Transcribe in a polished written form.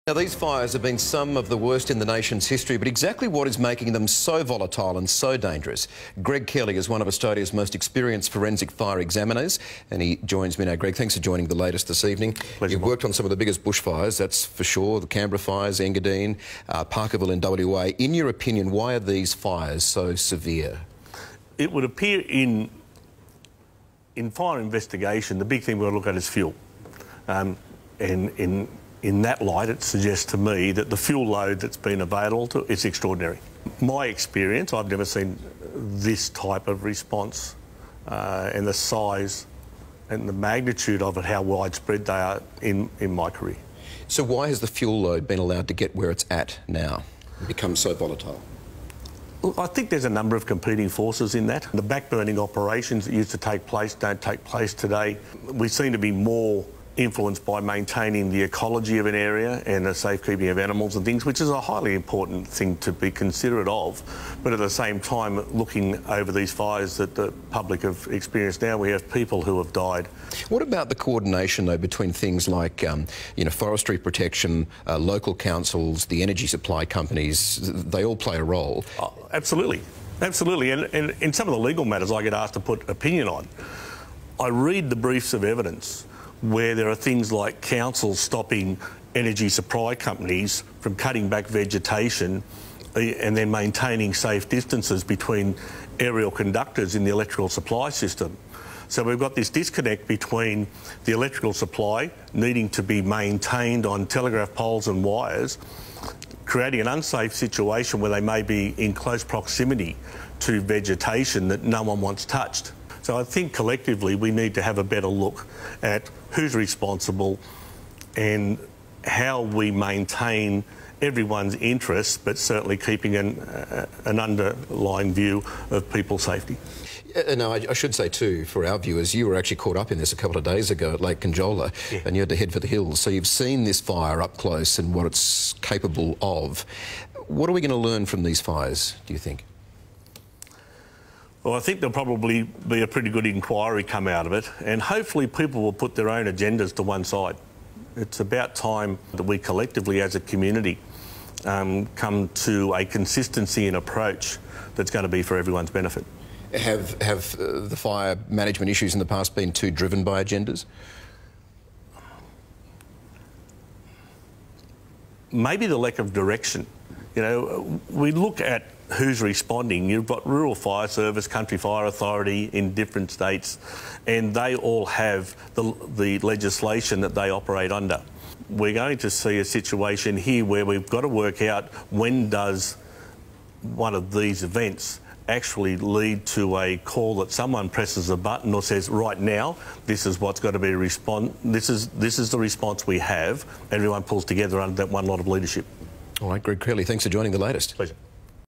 Now, these fires have been some of the worst in the nation's history, but exactly what is making them so volatile and so dangerous? Greg Kelly is one of Australia's most experienced forensic fire examiners, and he joins me now. Greg, thanks for joining the latest this evening. Pleasure. You've worked on some of the biggest bushfires, that's for sure, the Canberra fires, Engadine, Parkerville in WA. In your opinion, why are these fires so severe? It would appear in fire investigation, the big thing we've got to look at is fuel. In that light, it suggests to me that the fuel load that's been available is extraordinary. My experience, I've never seen this type of response and the size and the magnitude of it, how widespread they are in my career. So why has the fuel load been allowed to get where it's at now and become so volatile? Well, I think there's a number of competing forces in that. The backburning operations that used to take place don't take place today. We seem to be more influenced by maintaining the ecology of an area and the safekeeping of animals and things, which is a highly important thing to be considerate of. But at the same time, looking over these fires that the public have experienced now, we have people who have died. What about the coordination, though, between things like, forestry protection, local councils, the energy supply companies? They all play a role. Oh, absolutely. Absolutely. And in some of the legal matters I get asked to put opinion on, I read the briefs of evidence where there are things like councils stopping energy supply companies from cutting back vegetation and then maintaining safe distances between aerial conductors in the electrical supply system. So we've got this disconnect between the electrical supply needing to be maintained on telegraph poles and wires, creating an unsafe situation where they may be in close proximity to vegetation that no one wants touched. So I think collectively we need to have a better look at who's responsible and how we maintain everyone's interests, but certainly keeping an underlying view of people's safety. No, I should say too, for our viewers, you were actually caught up in this a couple of days ago at Lake Conjola, and you had to head for the hills. So you've seen this fire up close and what it's capable of. What are we going to learn from these fires, do you think? Well, I think there'll probably be a pretty good inquiry come out of it, and hopefully people will put their own agendas to one side. It's about time that we collectively as a community come to a consistency in approach that's going to be for everyone's benefit. Have the fire management issues in the past been too driven by agendas? Maybe the lack of direction. You know, we look at who's responding. You've got Rural Fire Service, Country Fire Authority in different states, and they all have the legislation that they operate under. We're going to see a situation here where we've got to work out when does one of these events actually lead to a call that someone presses a button or says, right now, this is what's got to be this is the response we have. Everyone pulls together under that one lot of leadership. All right, Greg Kelly, thanks for joining the latest. Pleasure.